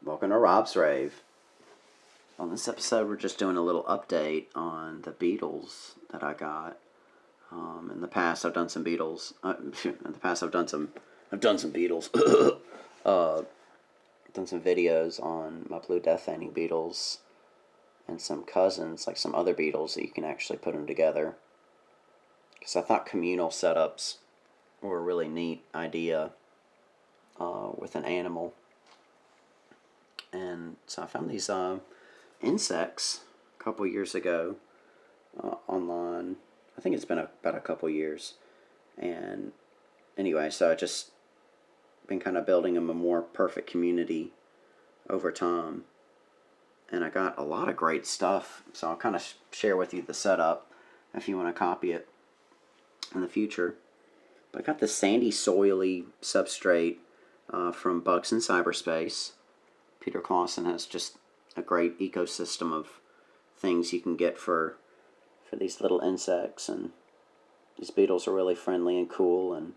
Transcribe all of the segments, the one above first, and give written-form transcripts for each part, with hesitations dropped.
Welcome to Rob's Rave. On this episode, we're just doing a little update on the Beetles that I got. In the past, I've done some Beetles. I've done some Beetles. Done some videos on my Blue Death Ending Beetles and some cousins, like some other Beetles that you can actually put them together. Because I thought communal setups were a really neat idea with an animal. And so I found these insects a couple years ago online. I think it's been about a couple years. And anyway, so I just been kind of building them a more perfect community over time. And I got a lot of great stuff. So I'll kind of share with you the setup if you want to copy it in the future. But I got this sandy, soily substrate from Bugs in Cyberspace. Peter Clausen has just a great ecosystem of things you can get for these little insects, and these beetles are really friendly and cool and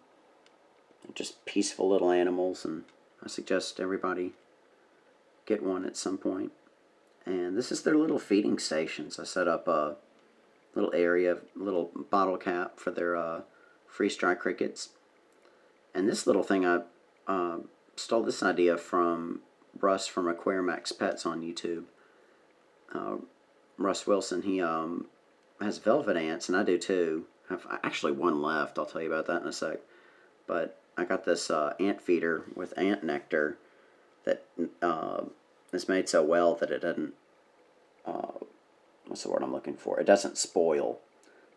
just peaceful little animals, and I suggest everybody get one at some point. And this is their little feeding stations. I set up a little area, little bottle cap for their freeze-dry crickets. And this little thing, I stole this idea from Russ from Aquarium Pets on YouTube. Russ Wilson, he has velvet ants, and I do too. I have actually one left. I'll tell you about that in a sec. But I got this ant feeder with ant nectar that is made so well that it doesn't, what's the word I'm looking for? It doesn't spoil.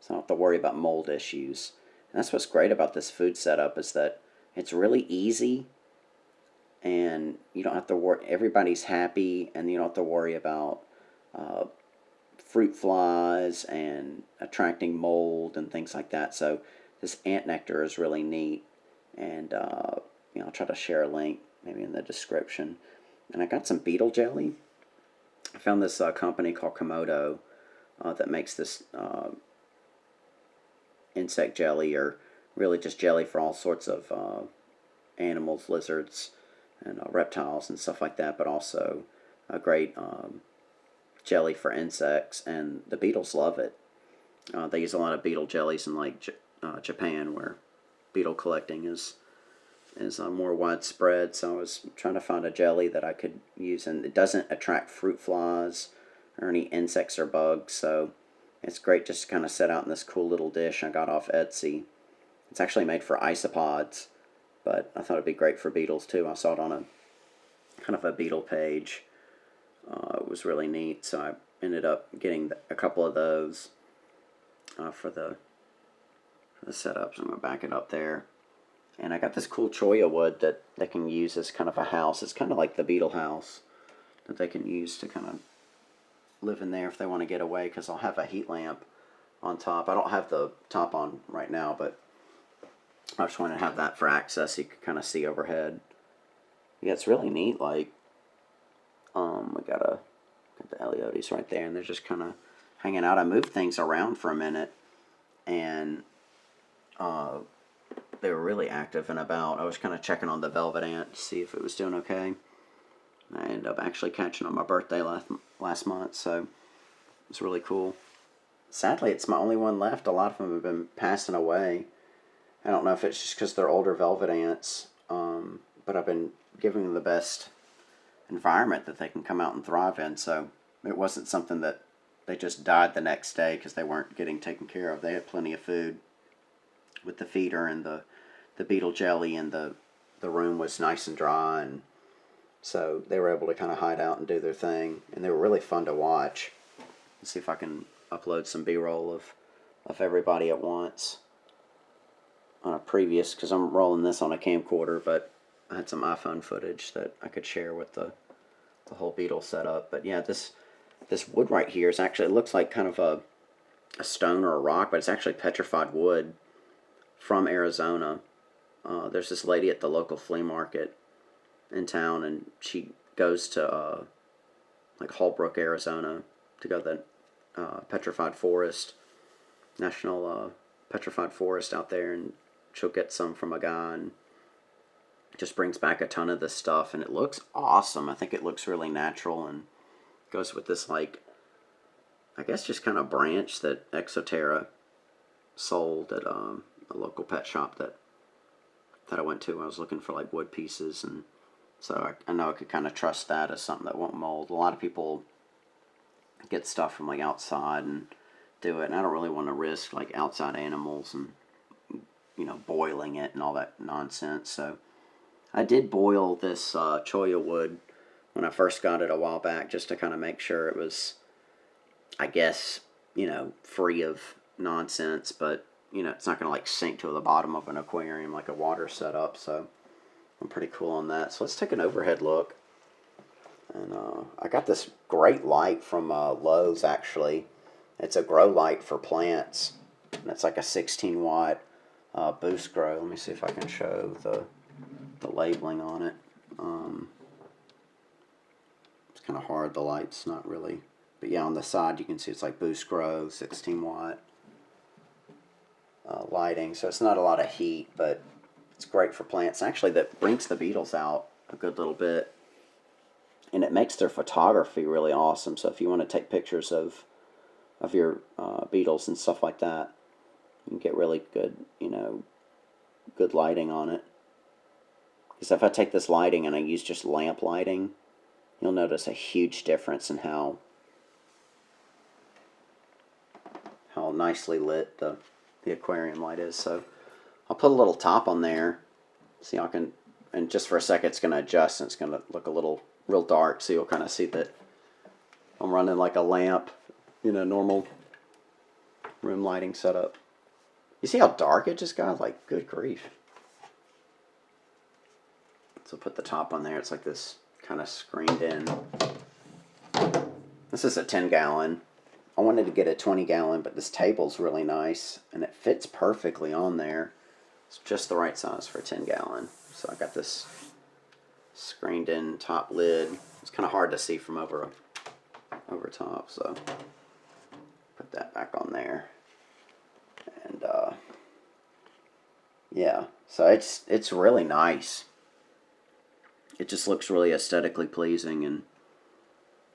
So I don't have to worry about mold issues. And that's what's great about this food setup, is that it's really easy, and you don't have to worry. Everybody's happy, and you don't have to worry about fruit flies and attracting mold and things like that. So this ant nectar is really neat, and I'll try to share a link maybe in the description. And I got some beetle jelly. I found this company called Communal that makes this insect jelly, or really just jelly for all sorts of animals, lizards, and reptiles and stuff like that, but also a great jelly for insects, and the beetles love it. They use a lot of beetle jellies in like Japan, where beetle collecting is more widespread. So I was trying to find a jelly that I could use, and it doesn't attract fruit flies or any insects or bugs, so it's great just to kind of set out in this cool little dish I got off Etsy. It's actually made for isopods, but I thought it'd be great for beetles too. I saw it on a kind of a beetle page. It was really neat, so I ended up getting a couple of those for the setup. So I'm going to back it up there. And I got this cool cholla wood that they can use as kind of a house. It's kind of like the beetle house that they can use to kind of live in there if they want to get away, because I'll have a heat lamp on top. I don't have the top on right now, but I just want to have that for access so you can kind of see overhead. Yeah, it's really neat. Like, we got the Eleotes right there, and they're just kind of hanging out. I moved things around for a minute, and they were really active and about. I was kind of checking on the velvet ant to see if it was doing okay. I ended up actually catching on my birthday last month, so it's really cool. Sadly, it's my only one left. A lot of them have been passing away. I don't know if it's just because they're older velvet ants, but I've been giving them the best environment that they can come out and thrive in. So it wasn't something that they just died the next day because they weren't getting taken care of. They had plenty of food with the feeder and the beetle jelly, and the room was nice and dry, and so they were able to kind of hide out and do their thing, and they were really fun to watch. Let's see if I can upload some B-roll of everybody at once on a previous, because I'm rolling this on a camcorder, but I had some iPhone footage that I could share with the whole beetle setup. But yeah, this wood right here is actually, it looks like kind of a stone or a rock, but it's actually petrified wood from Arizona. There's this lady at the local flea market in town, and she goes to like Holbrook, Arizona, to go to the petrified forest, national petrified forest out there, and she'll get some from a guy, and just brings back a ton of this stuff, and it looks awesome. I think it looks really natural and goes with this, like, I guess just kind of branch that Exoterra sold at a local pet shop that I went to. I was looking for like wood pieces, and so I know I could kind of trust that as something that won't mold. A lot of people get stuff from like outside and do it, and I don't really want to risk like outside animals and, you know, boiling it and all that nonsense. So I did boil this cholla wood when I first got it a while back, just to kind of make sure it was, I guess, you know, free of nonsense, but, you know, it's not going to like sink to the bottom of an aquarium like a water setup. So I'm pretty cool on that. So let's take an overhead look. And I got this great light from Lowe's, actually. It's a grow light for plants, and it's like a 16 watt boost grow. Let me see if I can show the labeling on it. It's kind of hard, the light's not really, but yeah, on the side you can see it's like boost grow, 16 watt lighting, so it's not a lot of heat, but it's great for plants. Actually, that brinks the beetles out a good little bit, and it makes their photography really awesome. So if you want to take pictures of your beetles and stuff like that, you can get really good, you know, good lighting on it. Because if I take this lighting and I use just lamp lighting, you'll notice a huge difference in how nicely lit the aquarium light is. So I'll put a little top on there. See how I can, and just for a second it's going to adjust, and it's going to look a little real dark, so you'll kind of see that I'm running like a lamp, you know, normal room lighting setup. You see how dark it just got? Like, good grief. So put the top on there. It's like this kind of screened in. This is a 10-gallon. I wanted to get a 20-gallon, but this table's really nice, and it fits perfectly on there. It's just the right size for a 10-gallon. So I got this screened in top lid. It's kind of hard to see from over top, so put that back on there. And yeah, so it's really nice. It just looks really aesthetically pleasing, and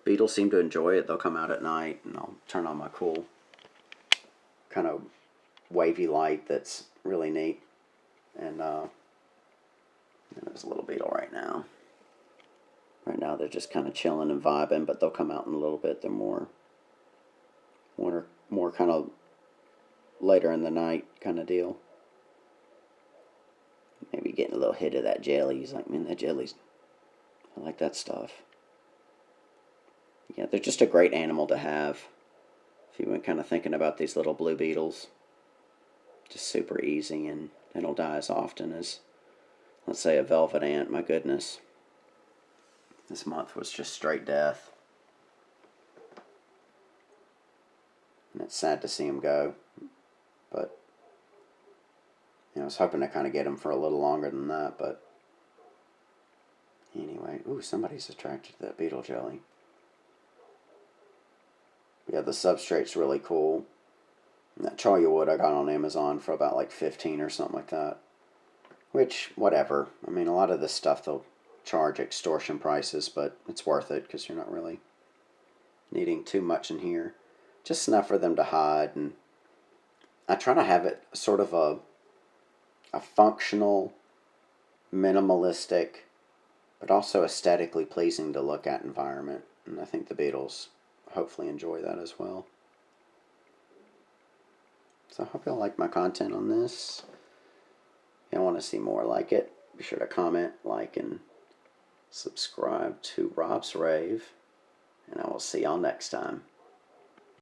beetles seem to enjoy it. They'll come out at night, and I'll turn on my cool kind of wavy light that's really neat. And there's a little beetle right now. Right now they're just kind of chilling and vibing, but they'll come out in a little bit. They're more kind of later in the night kind of deal. Maybe getting a little hit of that jelly. He's like, man, that jelly's, I like that stuff. Yeah, they're just a great animal to have. If you went kind of thinking about these little blue beetles, just super easy, and they don't die as often as, let's say, a velvet ant. My goodness. This month was just straight death. And it's sad to see him go. But, you know, I was hoping to kind of get him for a little longer than that, but anyway. Ooh, somebody's attracted to that beetle jelly. Yeah, the substrate's really cool. And that cholla wood I got on Amazon for about like 15 or something like that. Which, whatever. I mean, a lot of this stuff they'll charge extortion prices, but it's worth it because you're not really needing too much in here. Just enough for them to hide, and I try to have it sort of a functional, minimalistic, but also aesthetically pleasing to look at environment. And I think the beetles hopefully enjoy that as well. So I hope y'all like my content on this. If y'all want to see more like it, be sure to comment, like, and subscribe to Rob's Rave. And I will see y'all next time.